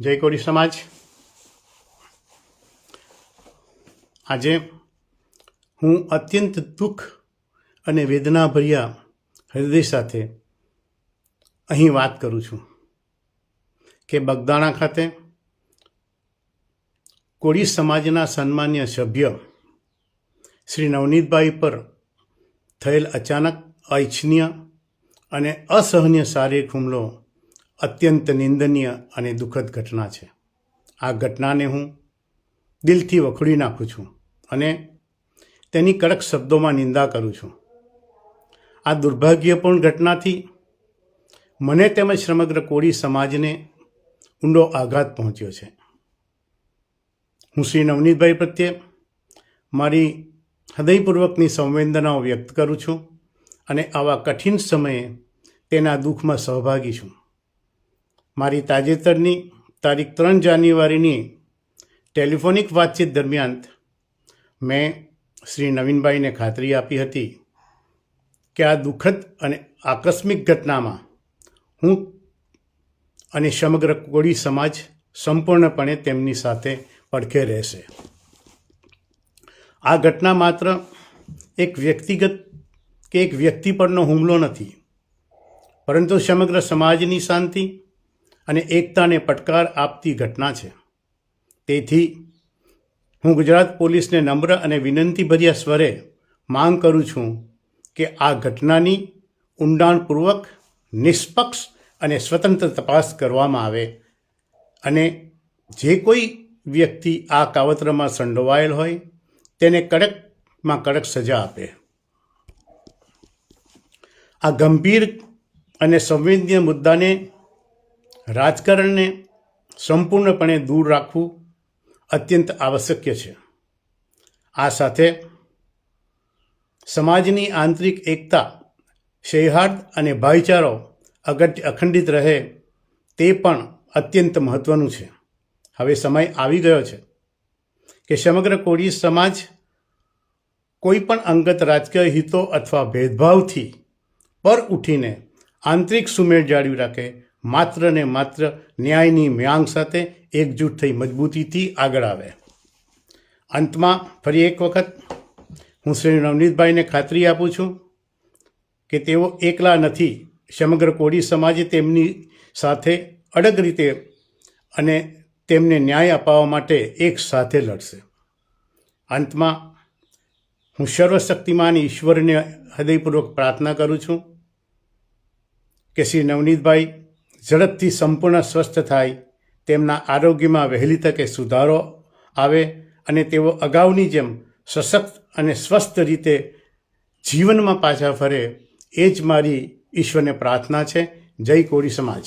જય કોળી સમાજ। આજે હું અત્યંત દુઃખ અને વેદનાભર્યા હૃદય સાથે અહીં વાત કરું છું કે બગદાણા ખાતે કોળી સમાજના સન્માન્ય સભ્ય શ્રી નવનીતભાઈ પર થયેલ અચાનક અનિચ્છનીય અને અસહનીય શારીરિક હુમલો અત્યંત નિંદનીય અને દુઃખદ ઘટના છે। આ ઘટનાને હું દિલથી વખોડી નાખું છું અને તેની કડક શબ્દોમાં નિંદા કરું છું। આ દુર્ભાગ્યપૂર્ણ ઘટનાથી મને તેમજ સમગ્ર કોળી સમાજને ઊંડો આઘાત પહોંચ્યો છે। હું શ્રી નવનીતભાઈ પ્રત્યે મારી હૃદયપૂર્વકની સંવેદનાઓ વ્યક્ત કરું છું અને આવા કઠિન સમયે તેના દુઃખમાં સહભાગી છું। મારી તાજેતરની તારીખ 3 જાન્યુઆરીની ટેલિફોનિક વાતચીત દરમિયાન મેં શ્રી નવીનભાઈને ખાતરી આપી હતી કે આ દુઃખદ અને આકસ્મિક ઘટનામાં હું અને સમગ્ર કોળી સમાજ સંપૂર્ણપણે તેમની સાથે પડખે રહેશે। આ ઘટના માત્ર એક વ્યક્તિગત કે એક વ્યક્તિ પરનો હુમલો નથી, પરંતુ સમગ્ર સમાજની શાંતિ અને એકતાને પડકાર આપતી ઘટના છે। તેથી હું ગુજરાત પોલીસને નમ્ર અને વિનંતીભર્યા સ્વરે માંગ કરું છું કે આ ઘટનાની ઊંડાણપૂર્વક, નિષ્પક્ષ અને સ્વતંત્ર તપાસ કરવામાં આવે અને જે કોઈ વ્યક્તિ આ કાવતરામાં સંડોવાયેલ હોય તેને કડકમાં કડક સજા આપે। આ ગંભીર અને સંવેદનીય મુદ્દાને રાજકારણને સંપૂર્ણપણે દૂર રાખવું અત્યંત આવશ્યક છે। આ સાથે સમાજની આંતરિક એકતા, સૌહાર્દ અને ભાઈચારો અખંડિત રહે તે પણ અત્યંત મહત્ત્વનું છે। હવે સમય આવી ગયો છે કે સમગ્ર કોળી સમાજ કોઈ પણ અંગત રાજકીય હિતો અથવા ભેદભાવથી પર ઉઠીને આંતરિક સુમેળ જાળવી રાખે, માત્ર ને માત્ર ન્યાયની માંગ સાથે એકજૂટ થઈ મજબૂતીથી આગળ આવે। અંતમાં ફરી એક વખત હું શ્રી નવનીતભાઈને ખાતરી આપું છું કે તેઓ એકલા નથી। સમગ્ર કોળી સમાજે તેમની સાથે અડગ રીતે અને તેમને ન્યાય અપાવવા માટે એક સાથે લડશે। અંતમાં હું સર્વશક્તિમાન ઈશ્વરને હૃદયપૂર્વક પ્રાર્થના કરું છું કે શ્રી નવનીતભાઈ ઝડપથી સંપૂર્ણ સ્વસ્થ થાય, તેમના આરોગ્યમાં વહેલી તકે સુધારો આવે અને તેઓ અગાઉની જેમ સશક્ત અને સ્વસ્થ રીતે જીવનમાં પાછા ફરે, એ જ મારી ઈશ્વરને પ્રાર્થના છે। જય કોળી સમાજ।